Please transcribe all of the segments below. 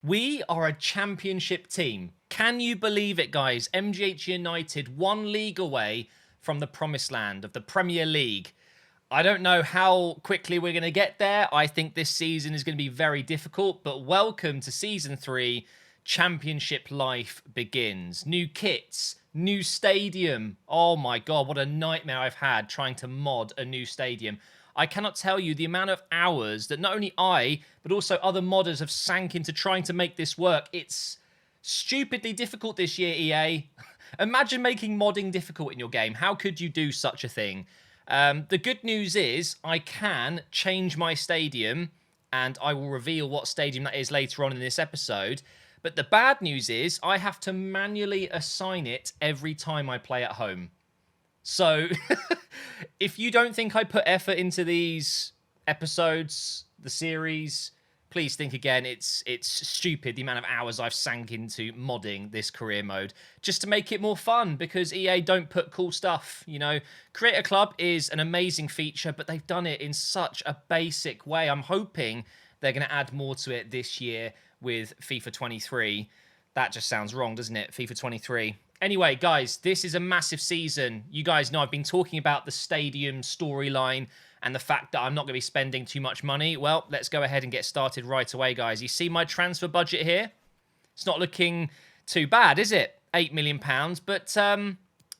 We are a championship team. Can you believe it, guys? MGH United 1 league away from the promised land of the Premier League. I don't know how quickly we're going to get there. I think this season is going to be very difficult, but welcome to Season 3. Championship life begins. New kits, new stadium. Oh my God, what a nightmare I've had trying to mod a new stadium. I cannot tell you the amount of hours that not only I, but also other modders have sank into trying to make this work. It's stupidly difficult this year, EA. Imagine making modding difficult in your game. How could you do such a thing? The good news is I can change my stadium, and I will reveal what stadium that is later on in this episode. But the bad news is I have to manually assign it every time I play at home. So, if you don't think I put effort into these episodes, the series, please think again. It's stupid the amount of hours I've sank into modding this career mode just to make it more fun, because EA don't put cool stuff, you know. Create a club is an amazing feature, but they've done it in such a basic way. I'm hoping they're going to add more to it this year with FIFA 23. That just sounds wrong, doesn't it? FIFA 23. Anyway, guys, this is a massive season. You guys know I've been talking about the stadium storyline and the fact that I'm not going to be spending too much money. Well, let's go ahead and get started right away, guys. You see my transfer budget here? It's not looking too bad, is it? £8 million. But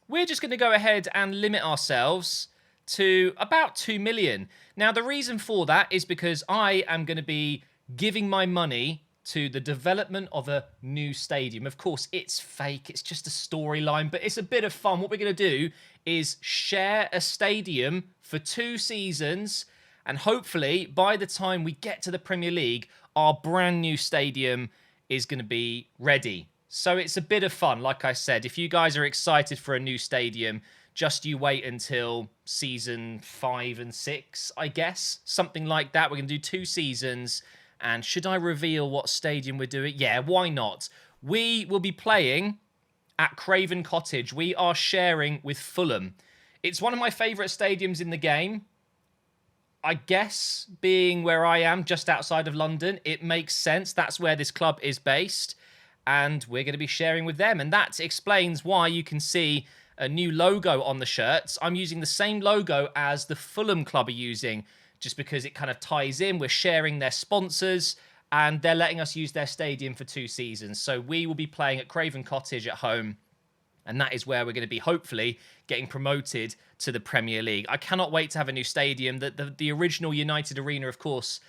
we're just going to go ahead and limit ourselves to about 2 million. Now, the reason for that is because I am going to be giving my money to the development of a new stadium. Of course, it's fake. It's just a storyline, but it's a bit of fun. What we're going to do is share a stadium for 2 seasons, and hopefully by the time we get to the Premier League, our brand new stadium is going to be ready. So it's a bit of fun. Like I said, if you guys are excited for a new stadium, just you wait until season 5 and 6, I guess. Something like that. We're going to do 2 seasons. And should I reveal what stadium we're doing? Yeah, why not? We will be playing at Craven Cottage. We are sharing with Fulham. It's one of my favourite stadiums in the game. I guess, being where I am, just outside of London, it makes sense. That's where this club is based. And we're going to be sharing with them. And that explains why you can see a new logo on the shirts. I'm using the same logo as the Fulham club are using, just because it kind of ties in. We're sharing their sponsors, and they're letting us use their stadium for 2 seasons. So we will be playing at Craven Cottage at home, and that is where we're going to be hopefully getting promoted to the Premier League. I cannot wait to have a new stadium. The original United Arena, of course,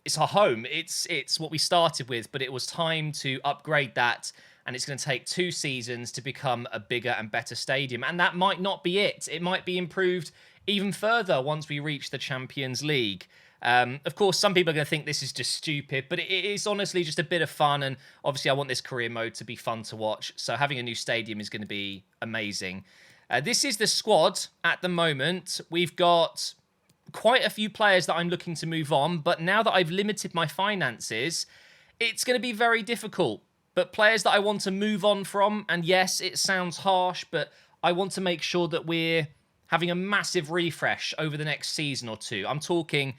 it's our home. It's what we started with, but it was time to upgrade that, and it's going to take 2 seasons to become a bigger and better stadium. And that might not be it. It might be improved even further once we reach the Champions League. Of course, some people are going to think this is just stupid, but it is honestly just a bit of fun. And obviously, I want this career mode to be fun to watch. So having a new stadium is going to be amazing. This is the squad at the moment. We've got quite a few players that I'm looking to move on. But now that I've limited my finances, it's going to be very difficult. But players that I want to move on from, and yes, it sounds harsh, but I want to make sure that we're having a massive refresh over the next season or 2. I'm talking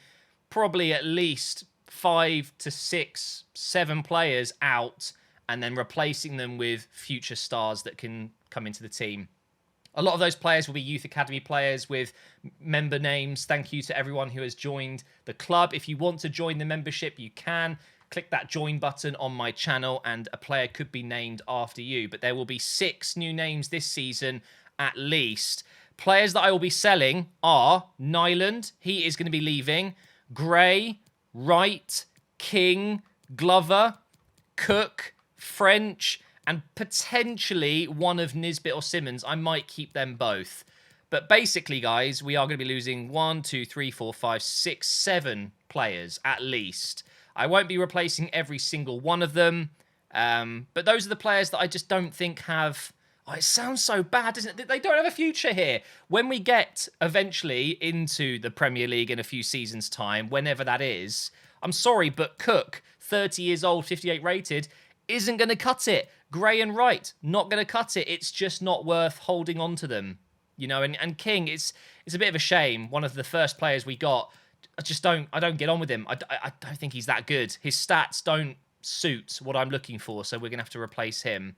probably at least 5 to 6, 7 players out, and then replacing them with future stars that can come into the team. A lot of those players will be Youth Academy players with member names. Thank you to everyone who has joined the club. If you want to join the membership, you can. Click that join button on my channel, and a player could be named after you. But there will be 6 new names this season at least. Players that I will be selling are Nyland. He is going to be leaving. Gray, Wright, King, Glover, Cook, French, and potentially one of Nisbet or Simmons. I might keep them both. But basically, guys, we are going to be losing 1, 2, 3, 4, 5, 6, 7 players at least. I won't be replacing every single one of them. But those are the players that I just don't think have... Oh, it sounds so bad, doesn't it? They don't have a future here. When we get eventually into the Premier League in a few seasons' time, whenever that is, I'm sorry, but Cook, 30 years old, 58 rated, isn't going to cut it. Gray and Wright, not going to cut it. It's just not worth holding on to them. You know, and King, it's a bit of a shame. One of the first players we got, I don't get on with him. I don't think he's that good. His stats don't suit what I'm looking for, so we're going to have to replace him.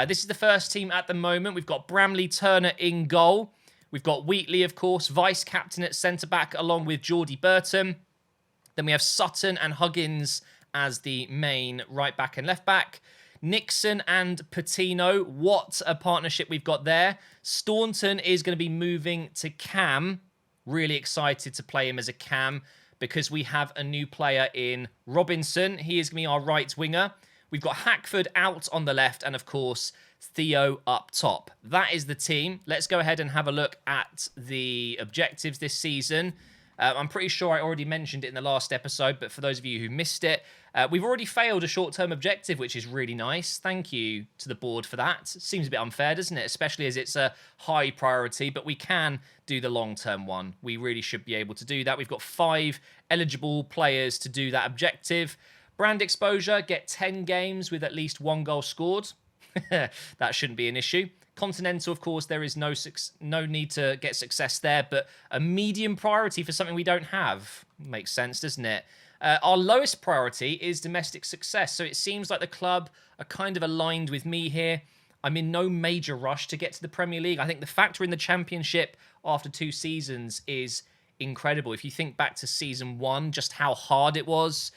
This is the first team at the moment. We've got Bramley Turner in goal. We've got Wheatley, of course, vice-captain at centre-back, along with Geordie Burton. Then we have Sutton and Huggins as the main right-back and left-back. Nixon and Patino, what a partnership we've got there. Staunton is going to be moving to Cam. Really excited to play him as a Cam because we have a new player in Robinson. He is going to be our right winger. We've got Hackford out on the left and, of course, Theo up top. That is the team. Let's go ahead and have a look at the objectives this season. I'm pretty sure I already mentioned it in the last episode, but for those of you who missed it, we've already failed a short-term objective, which is really nice. Thank you to the board for that. Seems a bit unfair, doesn't it? Especially as it's a high priority, but we can do the long-term one. We really should be able to do that. We've got 5 eligible players to do that objective. Brand exposure, get 10 games with at least 1 goal scored. That shouldn't be an issue. Continental, of course, there is no need to get success there, but a medium priority for something we don't have. Makes sense, doesn't it? Our lowest priority is domestic success, so it seems like the club are kind of aligned with me here. I'm in no major rush to get to the Premier League. I think the fact we're in the Championship after 2 seasons is incredible. If you think back to season 1, just how hard it was,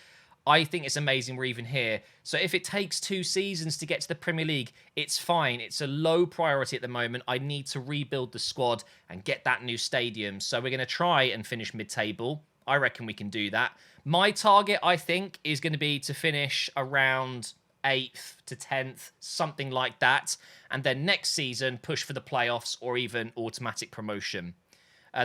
I think it's amazing we're even here. So if it takes 2 seasons to get to the Premier League, it's fine. It's a low priority at the moment. I need to rebuild the squad and get that new stadium. So we're going to try and finish mid-table. I reckon we can do that. My target, I think, is going to be to finish around 8th to 10th, something like that. And then next season, push for the playoffs or even automatic promotion.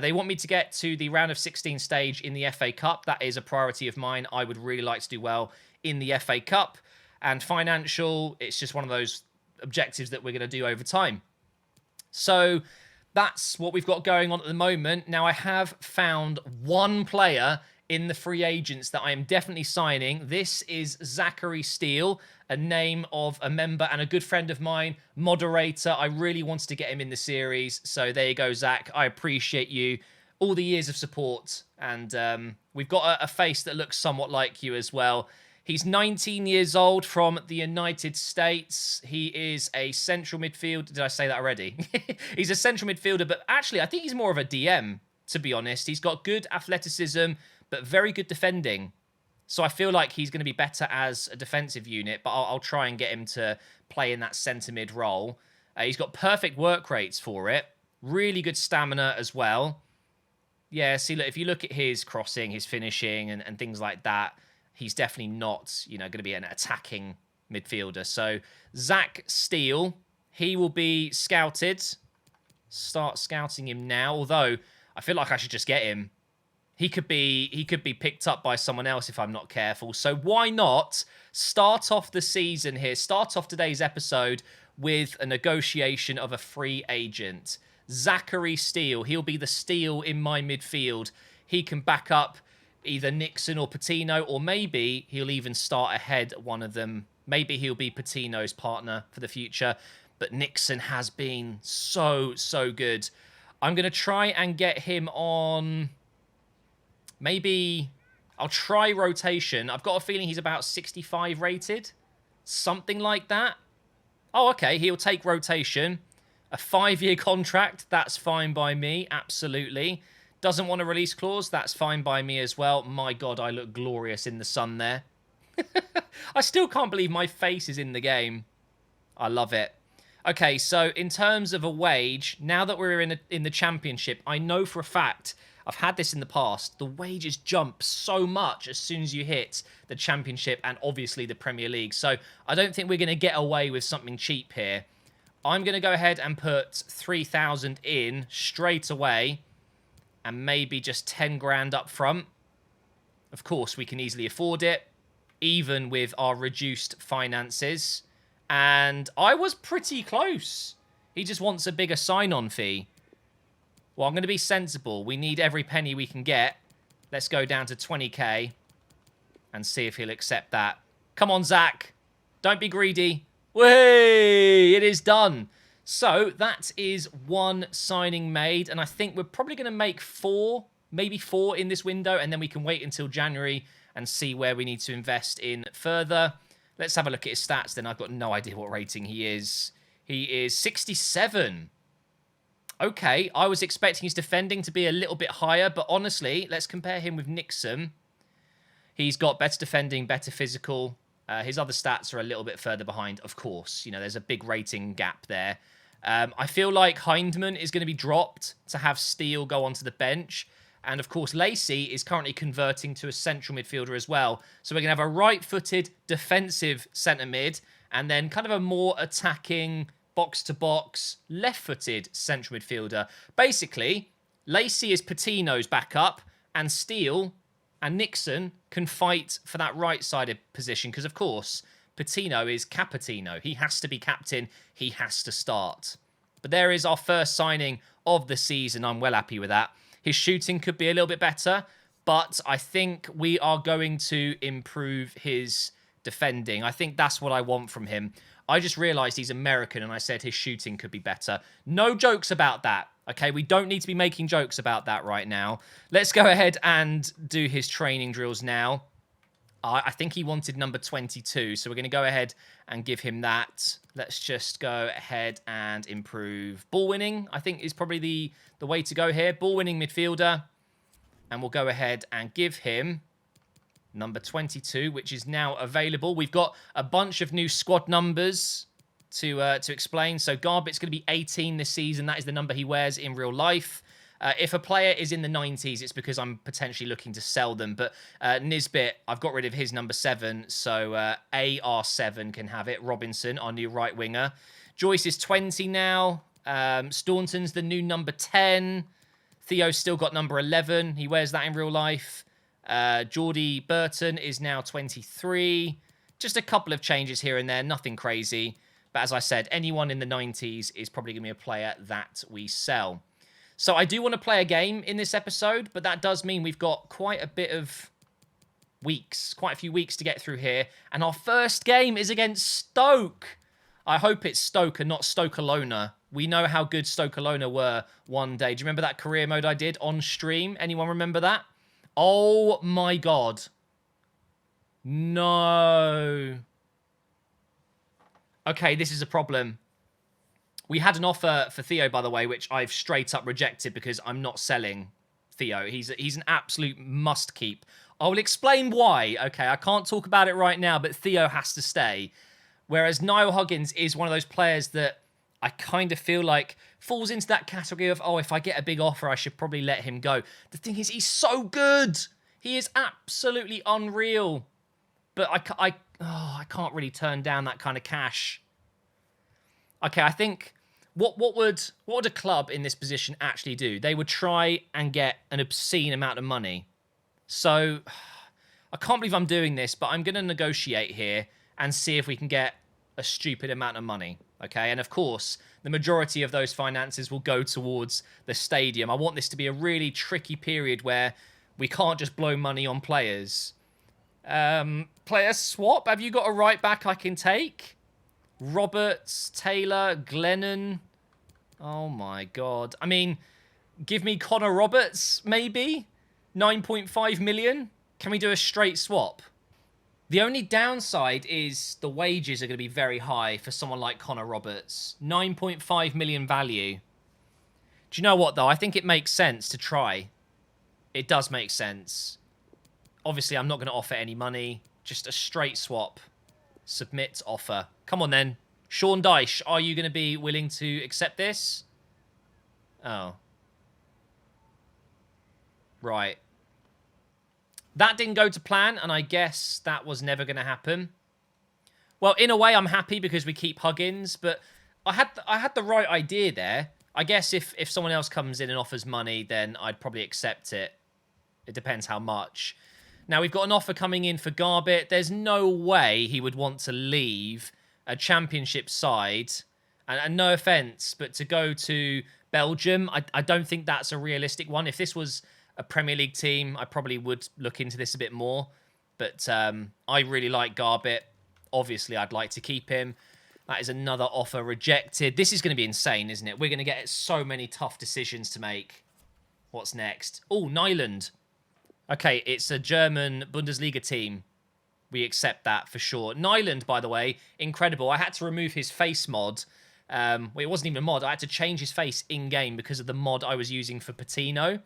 They want me to get to the round of 16 stage in the FA Cup. That is a priority of mine. I would really like to do well in the FA Cup. And financial, it's just one of those objectives that we're going to do over time. So that's what we've got going on at the moment. Now, I have found one player in the free agents that I am definitely signing. This is Zachary Steele, a name of a member and a good friend of mine, moderator. I really wanted to get him in the series. So there you go, Zach. I appreciate you. All the years of support. And we've got a face that looks somewhat like you as well. He's 19 years old from the United States. He is a central midfielder. Did I say that already? He's a central midfielder, but actually I think he's more of a DM, to be honest. He's got good athleticism, but very good defending. So I feel like he's going to be better as a defensive unit, but I'll try and get him to play in that centre mid role. He's got perfect work rates for it. Really good stamina as well. Yeah, see, look, if you look at his crossing, his finishing and things like that, he's definitely not, going to be an attacking midfielder. So Zach Steele, he will be scouted. Start scouting him now, although I feel like I should just get him. He could be picked up by someone else if I'm not careful. So why not start off the season here, start off today's episode with a negotiation of a free agent. Zachary Steele, he'll be the Steele in my midfield. He can back up either Nixon or Patino, or maybe he'll even start ahead one of them. Maybe he'll be Patino's partner for the future. But Nixon has been so good. I'm going to try and get him on... Maybe I'll try rotation. I've got a feeling he's about 65 rated. Something like that. Oh, okay. He'll take rotation. A 5-year contract. That's fine by me. Absolutely. Doesn't want a release clause. That's fine by me as well. My God, I look glorious in the sun there. I still can't believe my face is in the game. I love it. Okay, so in terms of a wage, now that we're in the Championship, I know for a fact... I've had this in the past. The wages jump so much as soon as you hit the Championship and obviously the Premier League. So I don't think we're going to get away with something cheap here. I'm going to go ahead and put 3,000 in straight away and maybe just 10 grand up front. Of course, we can easily afford it, even with our reduced finances. And I was pretty close. He just wants a bigger sign-on fee. Well, I'm going to be sensible. We need every penny we can get. Let's go down to 20k and see if he'll accept that. Come on, Zach. Don't be greedy. Whey! It is done. So that is one signing made, and I think we're probably going to make 4, maybe 4 in this window, and then we can wait until January and see where we need to invest in further. Let's have a look at his stats then. I've got no idea what rating he is. He is 67. Okay, I was expecting his defending to be a little bit higher, but honestly, let's compare him with Nixon. He's got better defending, better physical. His other stats are a little bit further behind, of course. You know, there's a big rating gap there. I feel like Hindman is going to be dropped to have Steele go onto the bench. And, of course, Lacey is currently converting to a central midfielder as well. So we're going to have a right-footed defensive centre mid and then kind of a more attacking box-to-box left-footed central midfielder. Basically, Lacey is Patino's backup and Steele and Nixon can fight for that right-sided position because, of course, Patino is Capitino. He has to be captain. He has to start. But there is our first signing of the season. I'm well happy with that. His shooting could be a little bit better, but I think we are going to improve his defending. I think that's what I want from him. I just realised he's American and I said his shooting could be better. No jokes about that, okay? We don't need to be making jokes about that right now. Let's go ahead and do his training drills now. I think he wanted number 22, so we're going to go ahead and give him that. Let's just go ahead and improve ball winning. I think is probably the way to go here. Ball winning midfielder. And we'll go ahead and give him number 22, which is now available. We've got a bunch of new squad numbers to explain. So Garbet's going to be 18 this season. That is the number he wears in real life. If a player is in the 90s, it's because I'm potentially looking to sell them. But Nisbet, I've got rid of his number 7, so AR7 can have it. Robinson, our new right winger. Joyce is 20 now. Staunton's the new number 10. Theo's still got number 11. He wears that in real life. Geordie Burton is now 23. Just a couple of changes here and there. Nothing crazy. But as I said, anyone in the 90s is probably going to be a player that we sell. So I do want to play a game in this episode, but that does mean we've got quite a bit of weeks, quite a few weeks to get through here. And our first game is against Stoke. I hope it's Stoke and not Stoke-Alona. We know how good Stoke-Alona were one day. Do you remember that career mode I did on stream? Anyone remember that? Oh my God. No. Okay, this is a problem. We had an offer for Theo, by the way, which I've straight up rejected because I'm not selling Theo. He's an absolute must keep. I will explain why. Okay, I can't talk about it right now, but Theo has to stay. Whereas Niall Huggins is one of those players that I kind of feel like falls into that category of, oh, if I get a big offer, I should probably let him go. The thing is, he's so good. He is absolutely unreal. But I can't really turn down that kind of cash. Okay, I think... What would a club in this position actually do? They would try and get an obscene amount of money. So, I can't believe I'm doing this, but I'm going to negotiate here and see if we can get a stupid amount of money. Okay, and of course, the majority of those finances will go towards the stadium. I want this to be a really tricky period where we can't just blow money on players. Player swap, have you got a right back I can take? Roberts, Taylor, Glennon. Oh my God. I mean, give me Connor Roberts, maybe? 9.5 million? Can we do a straight swap? The only downside is the wages are going to be very high for someone like Connor Roberts. 9.5 million value. Do you know what, though? I think it makes sense to try. It does make sense. Obviously, I'm not going to offer any money. Just a straight swap. Submit offer. Come on, then. Sean Dyche, are you going to be willing to accept this? Oh. Right. That didn't go to plan, and I guess that was never going to happen. Well, in a way, I'm happy because we keep Huggins, but I had the right idea there. I guess if someone else comes in and offers money, then I'd probably accept it. It depends how much. Now, we've got an offer coming in for Garbett. There's no way he would want to leave a championship side. And no offence, but to go to Belgium, I don't think that's a realistic one. If this was a Premier League team, I probably would look into this a bit more. But I really like Garbett. Obviously, I'd like to keep him. That is another offer rejected. This is going to be insane, isn't it? We're going to get so many tough decisions to make. What's next? Oh, Nyland. Okay, it's a German Bundesliga team. We accept that for sure. Nyland, by the way, incredible. I had to remove his face mod. Well, it wasn't even a mod. I had to change his face in-game because of the mod I was using for Patino.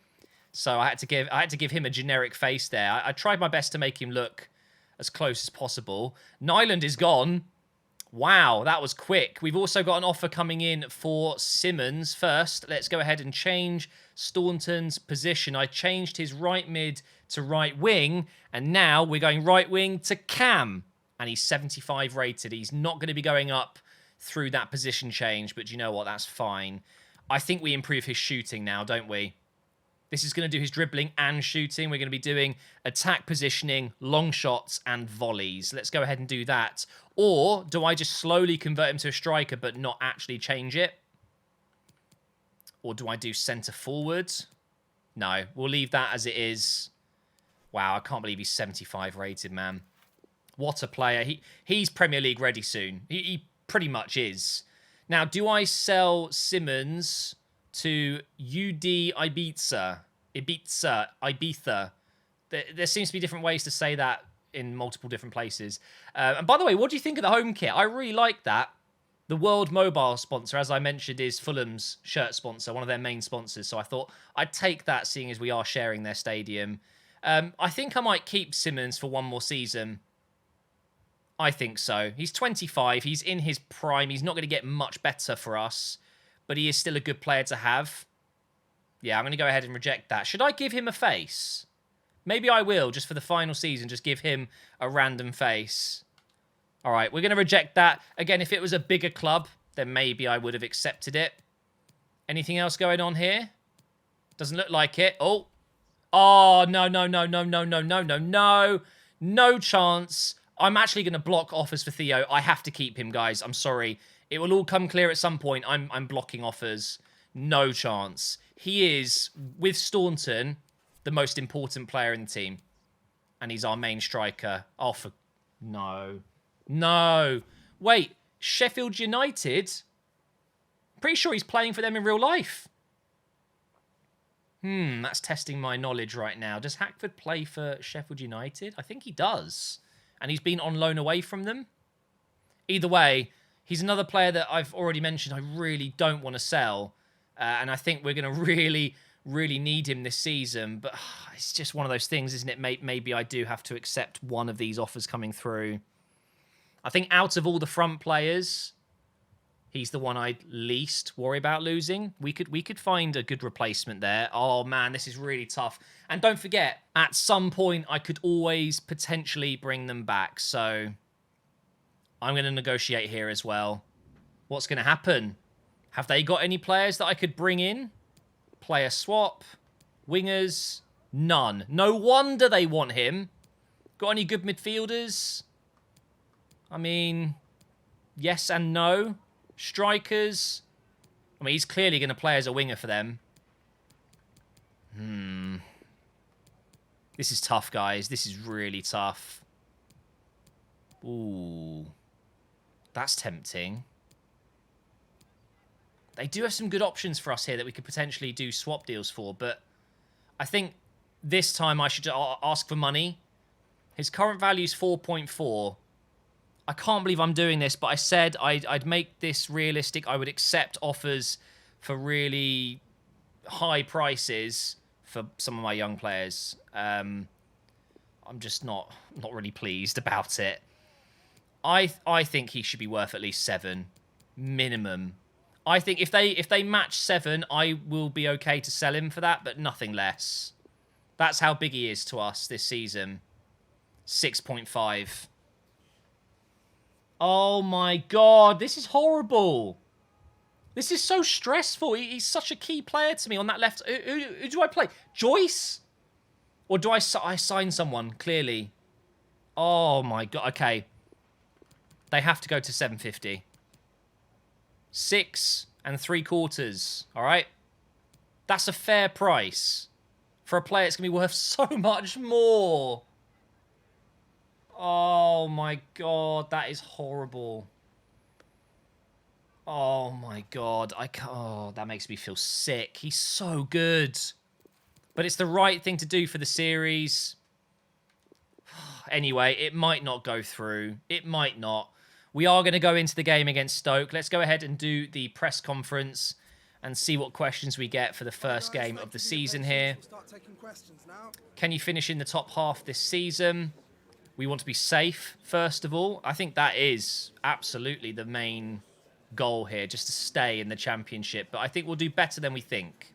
So I had to give him a generic face there. I tried my best to make him look as close as possible. Nyland is gone. Wow, that was quick. We've also got an offer coming in for Simmons. First, let's go ahead and change Staunton's position. I changed his right mid to right wing, and now we're going right wing to Cam. And he's 75 rated. He's not going to be going up through that position change, but you know what? That's fine. I think we improve his shooting now, don't we? This is going to do his dribbling and shooting. We're going to be doing attack positioning, long shots, and volleys. Let's go ahead and do that. Or do I just slowly convert him to a striker but not actually change it? Or do I do centre forward? No, we'll leave that as it is. Wow, I can't believe he's 75 rated, man. What a player. He's Premier League ready soon. He pretty much is. Now, do I sell Simmons to UD Ibiza? Ibiza. There seems to be different ways to say that in multiple different places. And by the way, what do you think of the home kit? I really like that. The World Mobile sponsor, as I mentioned, is Fulham's shirt sponsor, one of their main sponsors. So I thought I'd take that, seeing as we are sharing their stadium. I think I might keep Simmons for one more season. I think so. He's 25. He's in his prime. He's not going to get much better for us, but he is still a good player to have. Yeah, I'm going to go ahead and reject that. Should I give him a face? Maybe I will, just for the final season, just give him a random face. All right, we're going to reject that. Again, if it was a bigger club, then maybe I would have accepted it. Anything else going on here? Doesn't look like it. Oh. Oh, no. No chance. I'm actually going to block offers for Theo. I have to keep him, guys. I'm sorry. It will all come clear at some point. I'm blocking offers. No chance. He is, with Staunton, the most important player in the team. And he's our main striker. Oh, for... No. No. Wait, Sheffield United? Pretty sure he's playing for them in real life. That's testing my knowledge right now. Does Hackford play for Sheffield United? I think he does. And he's been on loan away from them. Either way, he's another player that I've already mentioned I really don't want to sell. And I think we're going to really need him this season. But it's just one of those things, isn't it? Maybe I do have to accept one of these offers coming through. I think out of all the front players, he's the one I'd least worry about losing. We could find a good replacement there. Oh, man, this is really tough. And don't forget, at some point, I could always potentially bring them back. So I'm going to negotiate here as well. What's going to happen? Have they got any players that I could bring in? Player swap? Wingers? None. No wonder they want him. Got any good midfielders? I mean, yes and no. Strikers? I mean, he's clearly going to play as a winger for them. This is tough, guys. This is really tough. Ooh. That's tempting. They do have some good options for us here that we could potentially do swap deals for, but I think this time I should ask for money. His current value is 4.4. I can't believe I'm doing this, but I said I'd make this realistic. I would accept offers for really high prices for some of my young players. I'm just not really pleased about it. I think he should be worth at least 7 minimum. I think if they match 7, I will be okay to sell him for that, but nothing less. That's how big he is to us this season. 6.5. Oh my god, this is horrible. This is so stressful. He's such a key player to me on that left. Who do I play? Joyce? Or do I sign someone, clearly? Oh my god, okay. They have to go to 750. 6 3/4, all right? That's a fair price for a player that's going to be worth so much more. Oh my god, that is horrible. Oh my god, I can't. Oh, that makes me feel sick. He's so good. But it's the right thing to do for the series. Anyway, it might not go through. It might not. We are going to go into the game against Stoke. Let's go ahead and do the press conference and see what questions we get for the first game of the season here. Can you finish in the top half this season? We want to be safe, first of all. I think that is absolutely the main goal here, just to stay in the Championship. But I think we'll do better than we think.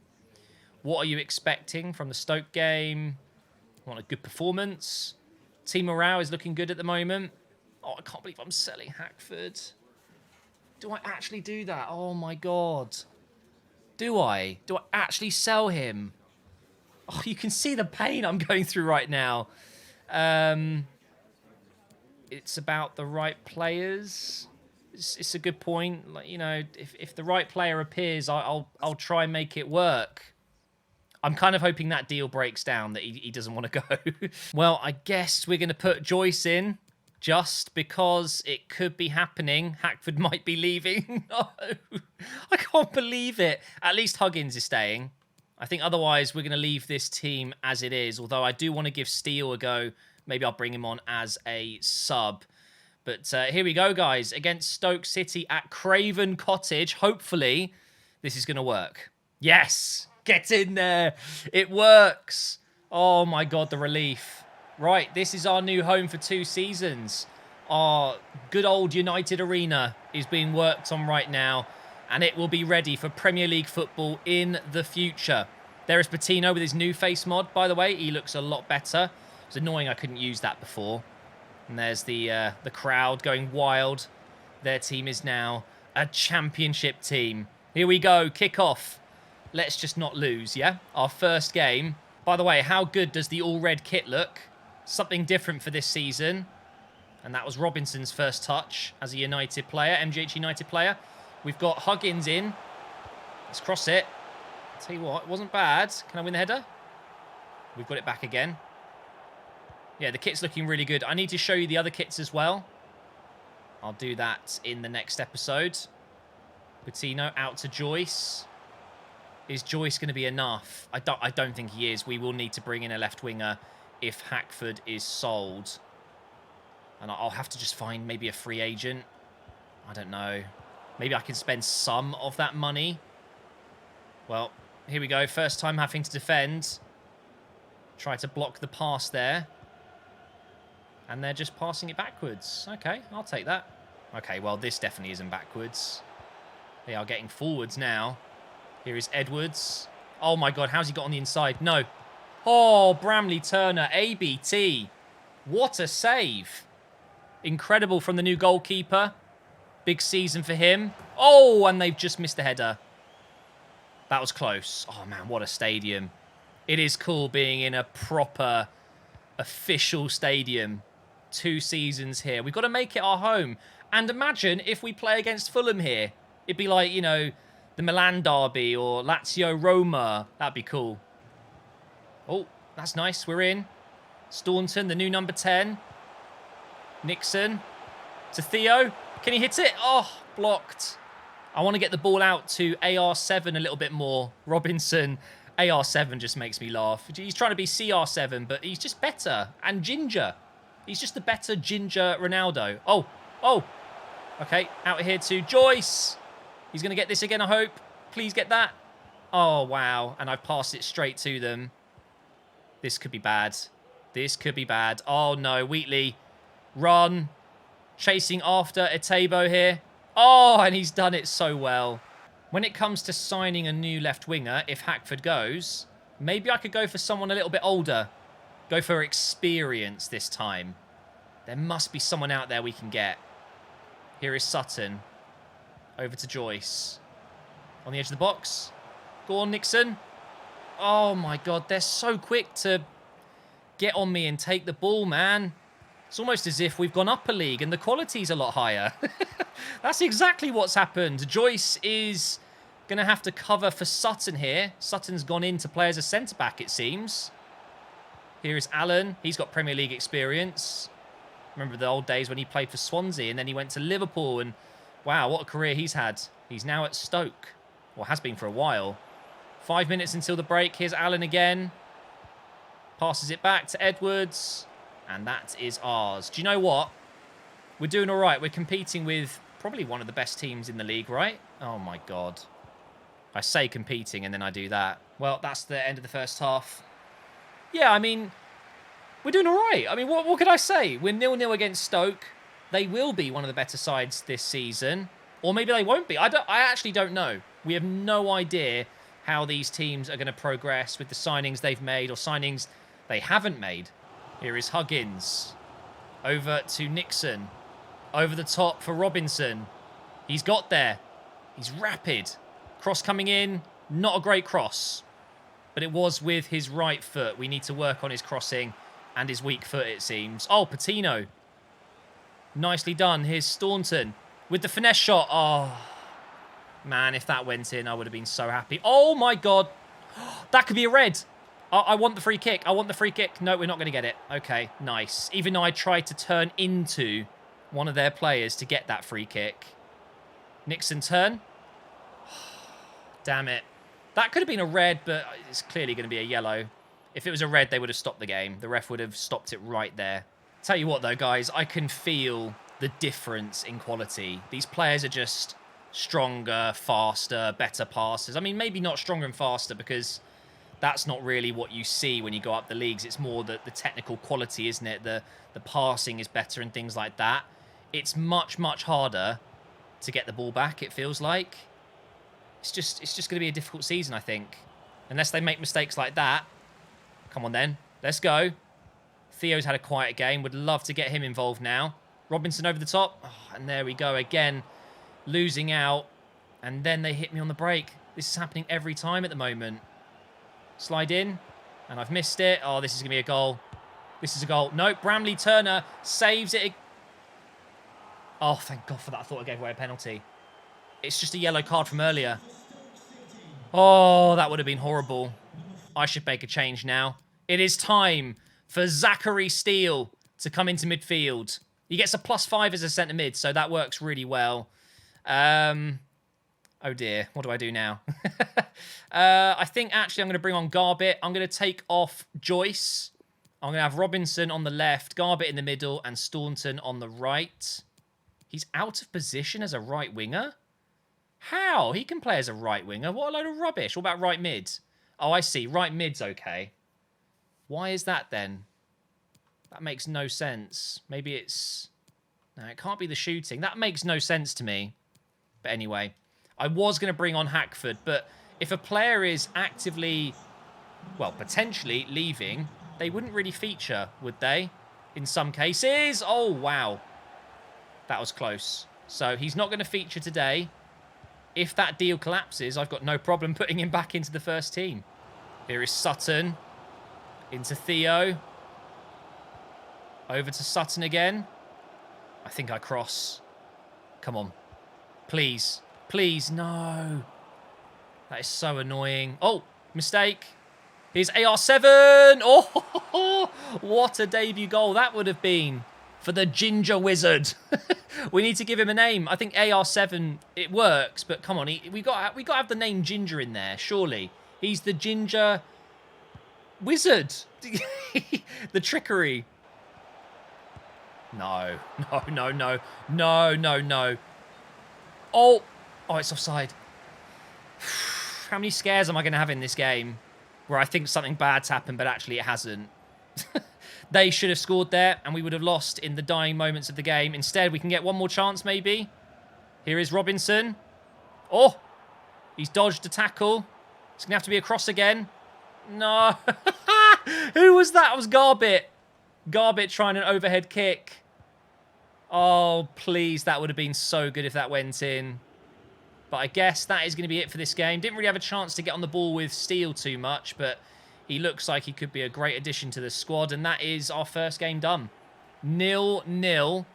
What are you expecting from the Stoke game? Want a good performance? Team morale is looking good at the moment. Oh, I can't believe I'm selling Hackford. Do I actually do that? Oh, my God. Do I? Do I actually sell him? Oh, you can see the pain I'm going through right now. It's about the right players. It's a good point. Like, you know, if the right player appears, I'll try and make it work. I'm kind of hoping that deal breaks down, that he doesn't want to go. Well, I guess we're going to put Joyce in just because it could be happening. Hackford might be leaving. No, I can't believe it. At least Huggins is staying. I think otherwise we're going to leave this team as it is, although I do want to give Steele a go. Maybe I'll bring him on as a sub. But here we go, guys. Against Stoke City at Craven Cottage. Hopefully, this is going to work. Yes! Get in there. It works. Oh, my God, the relief. Right, this is our new home for 2 seasons. Our good old United Arena is being worked on right now, and it will be ready for Premier League football in the future. There is Patino with his new face mod, by the way. He looks a lot better. It's annoying I couldn't use that before. And there's the crowd going wild. Their team is now a Championship team. Here we go, kick-off. Let's just not lose, yeah? Our first game. By the way, how good does the all-red kit look? Something different for this season. And that was Robinson's first touch as a United player, MGH United player. We've got Huggins in. Let's cross it. I'll tell you what, it wasn't bad. Can I win the header? We've got it back again. Yeah, the kit's looking really good. I need to show you the other kits as well. I'll do that in the next episode. Patino out to Joyce. Is Joyce going to be enough? I don't think he is. We will need to bring in a left winger if Hackford is sold. And I'll have to just find maybe a free agent. I don't know. Maybe I can spend some of that money. Well, here we go. First time having to defend. Try to block the pass there. And they're just passing it backwards. Okay, I'll take that. Okay, well, this definitely isn't backwards. They are getting forwards now. Here is Edwards. Oh, my God. How's he got on the inside? No. Oh, Bramley Turner. ABT. What a save. Incredible from the new goalkeeper. Big season for him. Oh, and they've just missed the header. That was close. Oh, man, what a stadium. It is cool being in a proper official stadium. 2 seasons here. We've got to make it our home. And imagine if we play against Fulham here. It'd be like, you know, the Milan derby or Lazio Roma. That'd be cool. Oh, that's nice. We're in. Staunton, the new number 10. Nixon to Theo. Can he hit it? Oh, blocked. I want to get the ball out to AR7 a little bit more. Robinson. AR7 just makes me laugh. He's trying to be CR7, but he's just better. And Ginger. He's just the better Ginger Ronaldo. Oh, oh. Okay, out here to Joyce. He's going to get this again, I hope. Please get that. Oh, wow. And I've passed it straight to them. This could be bad. This could be bad. Oh, no. Wheatley. Run. Chasing after Etebo here. Oh, and he's done it so well. When it comes to signing a new left winger, if Hackford goes, maybe I could go for someone a little bit older. Go for experience this time. There must be someone out there we can get. Here is Sutton. Over to Joyce. On the edge of the box. Go on, Nixon. Oh, my God. They're so quick to get on me and take the ball, man. It's almost as if we've gone up a league and the quality's a lot higher. That's exactly what's happened. Joyce is going to have to cover for Sutton here. Sutton's gone in to play as a centre-back, it seems. Here is Allen. He's got Premier League experience. Remember the old days when he played for Swansea and then he went to Liverpool and wow, what a career he's had. He's now at Stoke. Well, has been for a while. 5 minutes until the break. Here's Allen again. Passes it back to Edwards. And that is ours. Do you know what? We're doing all right. We're competing with probably one of the best teams in the league, right? Oh, my God. I say competing and then I do that. Well, that's the end of the first half. Yeah, I mean, we're doing all right. I mean, what could I say? We're 0-0 against Stoke. They will be one of the better sides this season. Or maybe they won't be. I actually don't know. We have no idea how these teams are going to progress with the signings they've made or signings they haven't made. Here is Huggins. Over to Nixon. Over the top for Robinson. He's got there. He's rapid. Cross coming in. Not a great cross. But it was with his right foot. We need to work on his crossing and his weak foot, it seems. Oh, Patino. Nicely done. Here's Staunton with the finesse shot. Oh, man, if that went in, I would have been so happy. Oh, my God. That could be a red. I want the free kick. I want the free kick. No, we're not going to get it. Okay, nice. Even though I tried to turn into one of their players to get that free kick. Nixon turn. Damn it. That could have been a red, but it's clearly going to be a yellow. If it was a red, they would have stopped the game. The ref would have stopped it right there. Tell you what, though, guys, I can feel the difference in quality. These players are just stronger, faster, better passers. I mean, maybe not stronger and faster because that's not really what you see when you go up the leagues. It's more the technical quality, isn't it? The passing is better and things like that. It's much, much harder to get the ball back, it feels like. It's just going to be a difficult season, I think. Unless they make mistakes like that. Come on, then. Let's go. Theo's had a quiet game. Would love to get him involved now. Robinson over the top. Oh, and there we go again. Losing out. And then they hit me on the break. This is happening every time at the moment. Slide in. And I've missed it. Oh, this is going to be a goal. This is a goal. Nope. Bramley Turner saves it. Oh, thank God for that. I thought I gave away a penalty. It's just a yellow card from earlier. Oh, that would have been horrible. I should make a change now. It is time for Zachary Steele to come into midfield. He gets a +5 as a centre mid, so that works really well. Oh dear, what do I do now? I think actually I'm going to bring on Garbett. I'm going to take off Joyce. I'm going to have Robinson on the left, Garbett in the middle, and Staunton on the right. He's out of position as a right winger? How? He can play as a right winger. What a load of rubbish. What about right mid? Oh, I see. Right mid's okay. Why is that then? That makes no sense. Maybe it's... No, it can't be the shooting. That makes no sense to me. But anyway, I was going to bring on Hackford, but if a player is actively, well, potentially leaving, they wouldn't really feature, would they? In some cases. Oh, wow. That was close. So he's not going to feature today. If that deal collapses, I've got no problem putting him back into the first team. Here is Sutton. Into Theo. Over to Sutton again. I think I cross. Come on. Please. Please, no. That is so annoying. Oh, mistake. Here's AR7. Oh, what a debut goal that would have been for the Ginger Wizard. We need to give him a name. I think AR7, it works, but come on, we got to have the name Ginger in there, surely. He's the Ginger Wizard. The trickery. No. Oh, it's offside. How many scares am I going to have in this game where I think something bad's happened, but actually it hasn't? They should have scored there, and we would have lost in the dying moments of the game. Instead, we can get one more chance, maybe. Here is Robinson. Oh, he's dodged a tackle. It's going to have to be a cross again. No. Who was that? It was Garbett. Garbett trying an overhead kick. Oh, please. That would have been so good if that went in. But I guess that is going to be it for this game. Didn't really have a chance to get on the ball with Steele too much, but he looks like he could be a great addition to the squad, and that is our first game done. 0-0.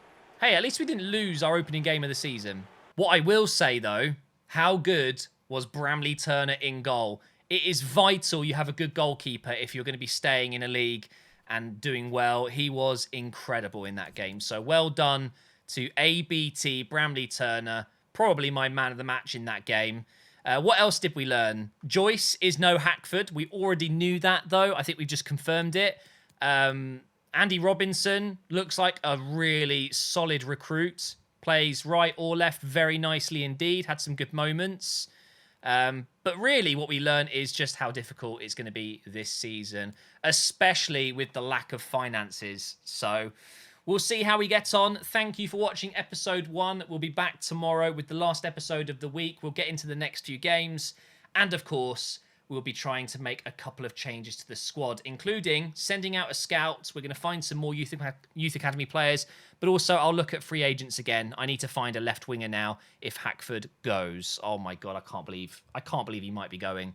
Hey, at least we didn't lose our opening game of the season. What I will say, though, how good was Bramley Turner in goal? It is vital you have a good goalkeeper if you're going to be staying in a league and doing well. He was incredible in that game. So well done to ABT Bramley Turner. Probably my man of the match in that game. What else did we learn? Joyce is no Hackford. We already knew that, though. I think we just confirmed it. And Andy Robinson looks like a really solid recruit. Plays right or left very nicely indeed. Had some good moments. But really what we learn is just how difficult it's going to be this season, especially with the lack of finances. So we'll see how we get on. Thank you for watching episode 1. We'll be back tomorrow with the last episode of the week. We'll get into the next few games. And of course, we'll be trying to make a couple of changes to the squad, including sending out a scout. We're going to find some more Youth Academy players, but also I'll look at free agents again. I need to find a left winger now if Hackford goes. Oh my God, I can't believe he might be going.